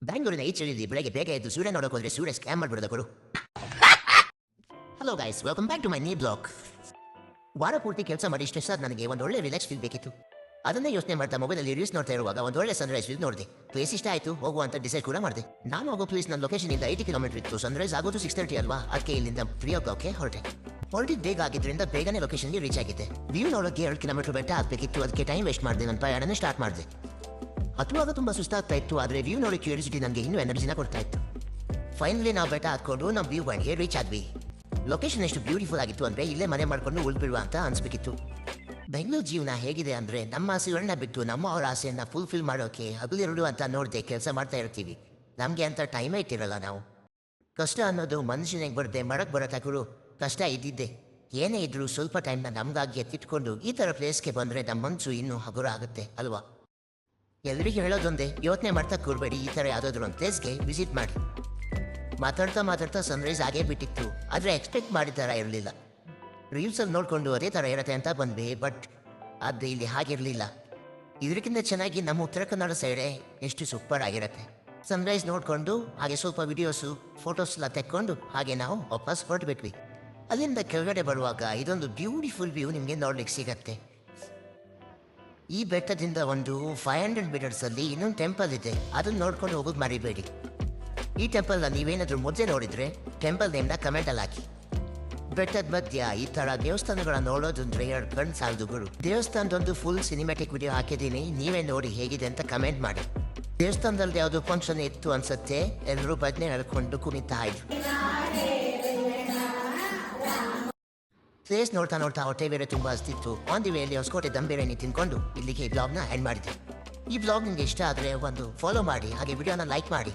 ಬ್ಯಾಂಗ್ಳೂರಿನ ಈಚೆಯಲ್ಲಿ ಬೆಳಗ್ಗೆ ಬೇಗ ಎದ್ದು ಸೂರ್ಯ ನೋಡೋಕೆ ಹೋದ್ರೆ ಸೂರ್ಯ ಸ್ಕ್ಯಾಮ್ ಮಾಡ್ಬಿಡೋದ ಕೊಡು. Hello guys, welcome back to my new blog. ವಾರ ಪೂರ್ತಿ ಕೆಲಸ ಮಾಡಿ ಸ್ಟ್ರೆಸ್ ಆದ ನನಗೆ ಒಂದು ಒಳ್ಳೆ ರಿಲ್ಯಾಕ್ಸ್ ಫೀಲ್ ಬೇಕಿತ್ತು. ಅದನ್ನೇ ಯೋಚನೆ ಮಾಡ್ತಾ ಮೊಬೈಲಲ್ಲಿ ರೀಲ್ಸ್ ನೋಡ್ತಾ ಇರುವಾಗ ಒಂದು ಒಳ್ಳೆ ಸನ್ರೈಸ್ ವ್ಯೂ ನೋಡಿದೆ. ಪ್ಲೇಸ್ ಇಷ್ಟ ಆಯಿತು, ಹೋಗುವ ಅಂತ ಡಿಸೈಡ್ ಕೂಡ ಮಾಡಿದೆ. ನಾನು ಹೋಗೋ ಪ್ಲೇಸ್ ನನ್ನ ಲೊಕೇಶನಿಂದ 80 ಕಿಲೋಮೀಟರ್ ಇತ್ತು. ಸನ್ರೈಸ್ ಆಗೋದು 6:30 ಅಲ್ವಾ, ಅದಕ್ಕೆ ಇಲ್ಲಿಂದ 3 o'clockಗೆ ಹೊರಟಿದ್ದು ಬೇಗ ಆಗಿದ್ದರಿಂದ ಬೇಗನೆ ಲೊಕೇಶನ್ಗೆ ರೀಚ್ ಆಗಿದೆ. ವ್ಯೂ ನೋಡೋಕ್ಕೆ 2 ಕಿಲೋಮೀಟರ್ ಬೆಟ್ಟ ಆಗಬೇಕಿತ್ತು. ಅದಕ್ಕೆ ಟೈಮ್ ವೇಸ್ಟ್ ಮಾಡಿದೆ, ನನ್ನ ಪ್ರಯಾಣನ ಸ್ಟಾರ್ಟ್ ಮಾಡಿದೆ. ಹತ್ತುವಾಗ ತುಂಬ ಸುಸ್ತಾಗ್ತಾ ಇತ್ತು, ಆದರೆ ವ್ಯೂ ನೋಡಿ ಕ್ಯೂರಿಯಾಸಿಟಿ ನನಗೆ ಇನ್ನೂ ಎನರ್ಜಿನ ಕೊಡ್ತಾ ಇತ್ತು. ಫೈನಲಿ ನಾವು ಬೆಟ್ಟ ಹಾಕೊಂಡು ನಮ್ಮ ವ್ಯೂ ಪಾಯಿಂಟ್ಗೆ ರೀಚ್ ಆದ್ವಿ. ಲೊಕೇಶನ್ ಎಷ್ಟು ಬ್ಯೂಟಿಫುಲ್ ಆಗಿತ್ತು ಅಂದರೆ ಇಲ್ಲೇ ಮನೆ ಮಾಡ್ಕೊಂಡು ಉಳ್ಬಿಡುವ ಅಂತ ಅನಿಸ್ಬೇಕಿತ್ತು. ಬೆಂಗಳೂರು ಜೀವನ ಹೇಗಿದೆ ಅಂದರೆ ನಮ್ಮ ಆಸೆಗಳನ್ನ ಬಿಟ್ಟು ನಮ್ಮ ಅವರ ಆಸೆಯನ್ನು ಫುಲ್ಫಿಲ್ ಮಾಡೋಕ್ಕೆ ಹಗಲಿರುಳು ಅಂತ ನೋಡದೆ ಕೆಲಸ ಮಾಡ್ತಾ ಇರ್ತೀವಿ. ನಮಗೆ ಅಂತ ಟೈಮೇ ಇಟ್ಟಿರಲ್ಲ ನಾವು. ಕಷ್ಟ ಅನ್ನೋದು ಮನುಷ್ಯನಿಗೆ ಬರದೆ ಮರಕ್ಕೆ ಬರೋಕ್ಕಾಗಲು ಕಷ್ಟ ಇದ್ದಿದ್ದೆ. ಏನೇ ಇದ್ರೂ ಸ್ವಲ್ಪ ಟೈಮ್ನ ನಮಗಾಗಿ ಎತ್ತಿಟ್ಕೊಂಡು ಈ ಥರ ಪ್ಲೇಸ್ಗೆ ಬಂದರೆ ನಮ್ಮ ಮನಸ್ಸು ಇನ್ನೂ ಹಗುರ ಆಗುತ್ತೆ ಅಲ್ವಾ. ಎಲ್ರಿಗೂ ಹೇಳೋದೊಂದೇ, ಯೋಚನೆ ಮಾಡ್ತಾ ಕೂರಬೇಡಿ, ಈ ಥರ ಯಾವುದಾದ್ರೂ ಒಂದು ಪ್ಲೇಸ್ಗೆ ವಿಸಿಟ್ ಮಾಡಿ. ಮಾತಾಡ್ತಾ ಸನ್ರೈಸ್ ಆಗೇ ಬಿಟ್ಟಿತ್ತು, ಆದರೆ ಎಕ್ಸ್ಪೆಕ್ಟ್ ಮಾಡಿದ ಥರ ಇರಲಿಲ್ಲ. ರೀಲ್ಸಲ್ಲಿ ನೋಡಿಕೊಂಡು ಅದೇ ಥರ ಇರುತ್ತೆ ಅಂತ ಬಂದ್ವಿ, ಬಟ್ ಅದು ಇಲ್ಲಿ ಹಾಗಿರಲಿಲ್ಲ. ಇದಕ್ಕಿಂತ ಚೆನ್ನಾಗಿ ನಮ್ಮ ಉತ್ತರ ಕನ್ನಡ ಸೈಡೇ ಎಷ್ಟು ಸೂಪರ್ ಆಗಿರುತ್ತೆ. ಸನ್ರೈಸ್ ನೋಡಿಕೊಂಡು ಹಾಗೆ ಸ್ವಲ್ಪ ವಿಡಿಯೋಸು ಫೋಟೋಸ್ ಎಲ್ಲ ತೆಕ್ಕೊಂಡು ಹಾಗೆ ನಾವು ವಾಪಸ್ ಹೊರಟ್ಬಿಟ್ವಿ. ಅಲ್ಲಿಂದ ಕೆಳಗಡೆ ಬರುವಾಗ ಇದೊಂದು ಬ್ಯೂಟಿಫುಲ್ ವ್ಯೂ ನಿಮಗೆ ನೋಡ್ಲಿಕ್ಕೆ ಸಿಗತ್ತೆ. ಈ ಬೆಟ್ಟದಿಂದ ಒಂದು 500 ಮೀಟರ್ಸಲ್ಲಿ ಇನ್ನೊಂದು ಟೆಂಪಲ್ ಇದೆ, ಅದನ್ನು ನೋಡ್ಕೊಂಡು ಹೋಗೋದು ಮರಿಬೇಡಿ. ಈ ಟೆಂಪಲ್ನ ನೀವೇನಾದರೂ ಮೊದಲೇ ನೋಡಿದರೆ ಟೆಂಪಲ್ ನೇಮ್ನ ಕಮೆಂಟಲ್ಲಿ ಹಾಕಿ. ಬೆಟ್ಟದ ಮಧ್ಯ ಈ ಥರ ದೇವಸ್ಥಾನಗಳನ್ನ ನೋಡೋದಂದ್ರೆ 2 ಕಣ್ಣು ಸಾಲದು ಗುರು. ದೇವಸ್ಥಾನದೊಂದು ಫುಲ್ ಸಿನಿಮ್ಯಾಟಿಕ್ ವಿಡಿಯೋ ಹಾಕಿದ್ದೀನಿ, ನೀವೇ ನೋಡಿ ಹೇಗಿದೆ ಅಂತ ಕಮೆಂಟ್ ಮಾಡಿ. ದೇವಸ್ಥಾನದಲ್ಲಿ ಯಾವುದೋ ಫಂಕ್ಷನ್ ಇತ್ತು ಅನ್ಸುತ್ತೆ, ಎಲ್ಲರೂ ಭಜನೆ ಹೇಳ್ಕೊಂಡು ಕುಣಿತಾ ಇದ್ರು. ಪ್ಲೇಸ್ ನೋಡ್ತಾ ಹೊಟ್ಟೆ ಬೇರೆ ತುಂಬ ಹಸ್ತಿತ್ತು. ಆನ್ ದಿ ವೇಯಲ್ಲಿ ಹೊಸಕೋಟೆ ದಮ್ ಬಿರಿಯಾನಿ ತಿನ್ಕೊಂಡು ಇಲ್ಲಿಗೆ ಈ ಬ್ಲಾಗ್ನ ಎಂಡ್ ಮಾಡಿದೆ. ಈ ಬ್ಲಾಗ್ ನಿಮಗೆ ಇಷ್ಟ ಆದರೆ ಒಂದು ಫಾಲೋ ಮಾಡಿ, ಹಾಗೆ ವಿಡಿಯೋನ ಲೈಕ್ ಮಾಡಿ.